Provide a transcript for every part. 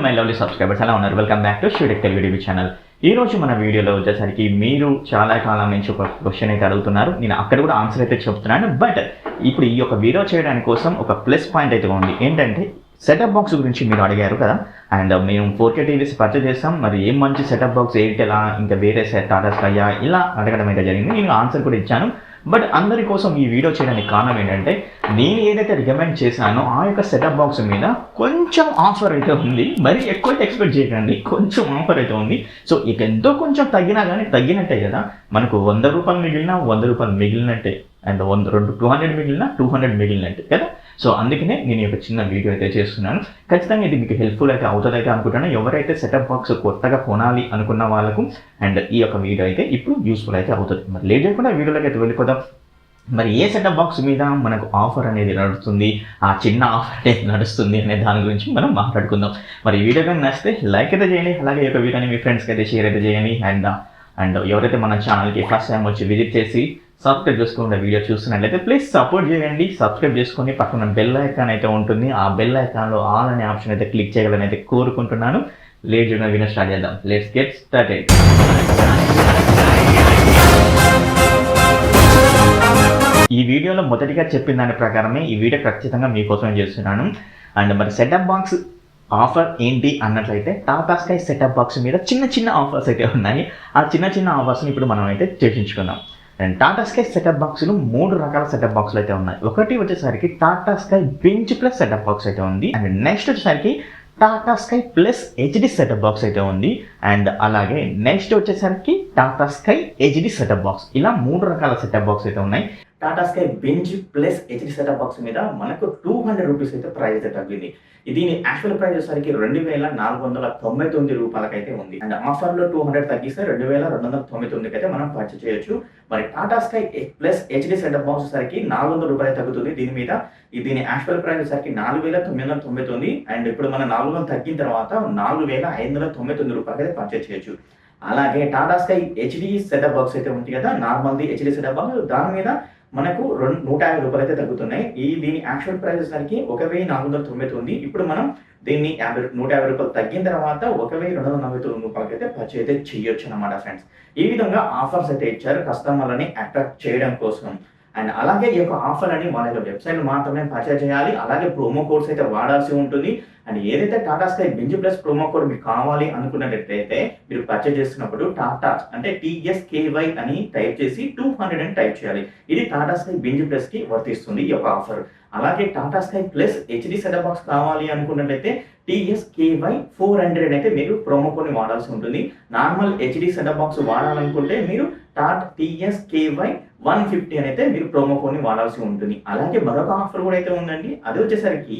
My lovely subscribers ఎలా ఉన్నారు? Welcome back to షూటెక్ తెలుగు టీవీ ఛానల్. ఈ రోజు మన వీడియోలో వచ్చేసరికి మీరు చాలా కాలం నుంచి ఒక క్వశ్చన్ అయితే అడుగుతున్నారు. నేను అక్కడ కూడా ఆన్సర్ అయితే చెప్తున్నాను. బట్ ఇప్పుడు ఈ యొక్క వీడియో చేయడానికి కోసం ఒక ప్లస్ పాయింట్ అయితే ఉంది. ఏంటంటే సెటప్ బాక్స్ గురించి మీరు అడిగారు కదా, అండ్ మేము 4K టీవీస్ పర్చేజ్ చేస్తాం. మరి ఏం మంచి సెటప్ బాక్స్ ఏంటలా, ఇంకా వేరే టాటా స్కై ఇలా అడగడం అయితే జరిగింది. నేను ఆన్సర్ కూడా ఇచ్చాను. బట్ అందరి కోసం ఈ వీడియో చేయడానికి కారణం ఏంటంటే నేను ఏదైతే రికమెండ్ చేశానో ఆ యొక్క సెటప్ బాక్స్ మీద కొంచెం ఆఫర్ అయితే ఉంది. మరి ఎక్కువ ఎక్స్పెక్ట్ చేయకండి, కొంచెం ఆఫర్ అయితే ఉంది. సో ఇక ఎంతో కొంచెం తగ్గినా కానీ తగ్గినట్టే కదా. మనకు ₹100 మిగిలినా ₹100 మిగిలినట్టే, అండ్ 200 మిగిలినా 200 మిగిలినట్టే కదా. సో అందుకనే నేను ఒక చిన్న వీడియో అయితే చేస్తున్నాను. ఖచ్చితంగా ఇది మీకు హెల్ప్ఫుల్ అయితే అవుతుంది అయితే అనుకుంటున్నాను. ఎవరైతే సెటప్ బాక్స్ కొత్తగా కొనాలి అనుకున్న వాళ్ళకు అండ్ ఈ యొక్క వీడియో అయితే ఇప్పుడు యూస్ఫుల్ అయితే అవుతుంది. మరి లేట్ చేయకుండా వీడియోలోకి అయితే వెళ్ళిపోదాం. మరి ఏ సెటప్ బాక్స్ మీద మనకు ఆఫర్ అనేది నడుస్తుంది, ఆ చిన్న ఆఫర్ అనేది నడుస్తుంది అనే దాని గురించి మనం మాట్లాడుకుందాం. మరి ఈ వీడియో కానీ నచ్చితే లైక్ అయితే చేయండి, అలాగే ఈ యొక్క వీడియోని మీ ఫ్రెండ్స్కి అయితే షేర్ అయితే చేయండి. అండ్ ఎవరైతే మన ఛానల్కి ఫస్ట్ టైం వచ్చి విజిట్ చేసి సబ్స్క్రైబ్ చేసుకుంటే వీడియో చూస్తున్నట్లయితే ప్లీజ్ సపోర్ట్ చేయండి. సబ్స్క్రైబ్ చేసుకొని పక్కన బెల్ ఐకాన్ అయితే ఉంటుంది. ఆ బెల్ ఐకాన్లో ఆల్ అనే ఆప్షన్ అయితే క్లిక్ చేయాలని అయితే కోరుకుంటున్నాను. లేట్ చేయడం వీడియో స్టార్ట్ చేద్దాం. Let's get started. ఈ వీడియోలో మొదటిగా చెప్పిన దాని ప్రకారమే ఈ వీడియో ఖచ్చితంగా మీకోసం చేస్తున్నాను. అండ్ మరి సెటప్ బాక్స్ ఆఫర్ ఏంటి అన్నట్లయితే టాటా స్కై సెటప్ బాక్స్ మీద చిన్న చిన్న ఆఫర్స్ అయితే ఉన్నాయి. ఆ చిన్న చిన్న ఆఫర్స్ని ఇప్పుడు మనం అయితే చర్చించుకుందాం. అండ్ టాటా స్కై సెటప్ బాక్స్లు 3 రకాల సెటప్ బాక్స్లు అయితే ఉన్నాయి. ఒకటి వచ్చేసరికి Tata sky bench plus setup box అయితే ఉంది. అండ్ నెక్స్ట్ వచ్చేసరికి Tata sky plus HD setup box అయితే ఉంది. అండ్ అలాగే నెక్స్ట్ వచ్చేసరికి Tata sky HD setup box. ఇలా 3 రకాల సెటప్ బాక్స్ అయితే ఉన్నాయి. Tata sky bench plus HD setup box మీద మనకు ₹200 అయితే ప్రైస్ అయితే తగ్గింది. దీని యాక్చువల్ ప్రైస్ వచ్చేసరికి ₹2,499 అయితే ఉంది. అండ్ ఆఫర్లో 200 తగ్గిస్తే 2,299 అయితే మనం పర్చేజ్ చేయొచ్చు. మరి Tata sky plus HD setup box వచ్చేసరికి ₹400 తగ్గుతుంది. దీని యాక్చువల్ ప్రైస్ వచ్చేసరికి ₹4,999. అండ్ ఇప్పుడు మన 400 తగ్గిన తర్వాత ₹4,599 అయితే పర్చేజ్ చేయొచ్చు. అలాగే Tata sky HD setup box అయితే ఉంది కదా, నార్మల్ది హెచ్డి సెటప్ బాక్స్, దాని మీద మనకు ₹150 అయితే తగ్గుతున్నాయి. దీని యాక్చువల్ ప్రైస్ వచ్చేసరికి ₹1,499. ఇప్పుడు మనం దీన్ని ₹150 తగ్గిన తర్వాత ₹1,299 అయితే పర్చేజ్ అయితే చేయొచ్చు అన్నమాట ఫ్రెండ్స్. ఈ విధంగా ఆఫర్స్ అయితే ఇచ్చారు కస్టమర్లని అట్రాక్ట్ చేయడం కోసం. అండ్ అలాగే ఈ యొక్క ఆఫర్ అని వాళ్ళ యొక్క వెబ్సైట్ మాత్రమే పర్చేజ్ చేయాలి. అలాగే ప్రోమో కోడ్స్ అయితే వాడాల్సి ఉంటుంది. అండ్ ఏదైతే Tata sky bench plus promo code మీకు కావాలి అనుకున్నట్లయితే మీరు పర్చేజ్ చేస్తున్నప్పుడు టాటా అంటే TSKY అని టైప్ చేసి 200 అని టైప్ చేయాలి. ఇది టాటా స్కై బెంచ్ ప్లస్ కి వర్తిస్తుంది ఈ యొక్క ఆఫర్. అలాగే Tata sky plus HD setup box కావాలి అనుకున్నట్లయితే TSKY 400 అయితే మీరు ప్రోమో కోడ్ ని వాడాల్సి ఉంటుంది. నార్మల్ హెచ్డి సెటప్ బాక్స్ వాడాలనుకుంటే మీరు TSKY 150 అని అయితే మీరు ప్రోమో కోడ్ ని వాడాల్సి ఉంటుంది. అలాగే మరొక ఆఫర్ కూడా అయితే ఉందండి. అది వచ్చేసరికి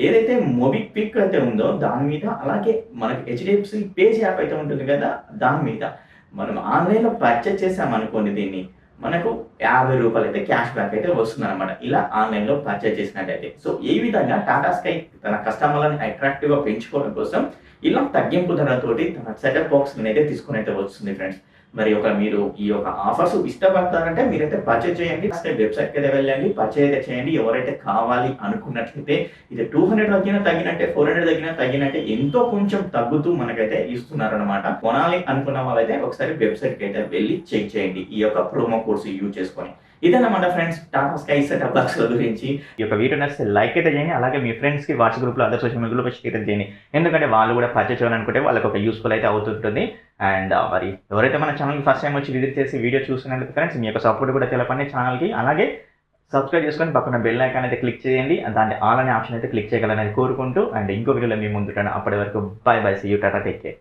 ఏదైతే మొబిక్విక్ అయితే ఉందో దాని మీద, అలాగే మనకి HDFC పేజ్ యాప్ అయితే ఉంటుంది కదా, దాని మీద మనం ఆన్లైన్లో పర్చేజ్ చేసామనుకోండి, దీన్ని మనకు ₹50 అయితే క్యాష్ బ్యాక్ అయితే వస్తుంది అనమాట. ఇలా ఆన్లైన్లో పర్చేజ్ చేసినట్టయితే. సో ఈ విధంగా టాటా స్కై తన కస్టమర్లను అట్రాక్టివ్గా పెంచుకోవడం కోసం ఇలా తగ్గింపు ధరతోటి తన సెటప్ బాక్స్ అయితే తీసుకుని అయితే వస్తుంది ఫ్రెండ్స్. మరి మీరు ఈ యొక్క ఆఫర్స్ ఇష్టపడతారంటే మీరైతే పర్చేజ్ చేయండి. వెబ్సైట్కి అయితే వెళ్ళండి, పర్చేజ్ అయితే చేయండి. ఎవరైతే కావాలి అనుకున్నట్లయితే ఇది 200 తగ్గినట్టే, 400 తగ్గినట్టే ఎంతో కొంచెం తగ్గుతూ మనకైతే ఇస్తున్నారు అనమాట. కొనాలి అనుకున్న వాళ్ళైతే ఒకసారి వెబ్సైట్కి అయితే వెళ్ళి చెక్ చేయండి ఈ యొక్క ప్రోమో కోడ్స్ యూజ్ చేసుకొని. ఇదన్నమాట friends Tata sky setup box గురించి. ఈ యొక్క వీడియో నచ్చితే లైక్ అయితే చేయండి. అలాగే మీ ఫ్రెండ్స్కి వాట్సాప్ గ్రూప్లో, అదర్ సోషల్ మీడియాలో షేర్ అయితే చేయండి. ఎందుకంటే వాళ్ళు కూడా పర్చేజ్ చేయాలనుకుంటే వాళ్ళకి ఒక యూస్ఫుల్ అయితే అవుతుంటుంది. అండ్ మరి ఎవరైతే మన ఛానల్కి ఫస్ట్ టైం వచ్చి విజిట్ చేసి వీడియో చూస్తున్నట్టు ఫ్రెండ్స్ మీ యొక్క సపోర్ట్ కూడా తెలపండి ఛానల్కి. అలాగే సబ్స్క్రైబ్ చేసుకొని పక్కన బెల్ ఐకాన్ అయితే క్లిక్ చేయండి. దాంట్లో ఆల్ అనే ఆప్షన్ అయితే క్లిక్ చేయగలరని కోరుకుంటూ, అండ్ ఇంకో వీడియోలో మీ ముందుంటాను. అప్పటి వరకు bye bye, see you, tata, take care.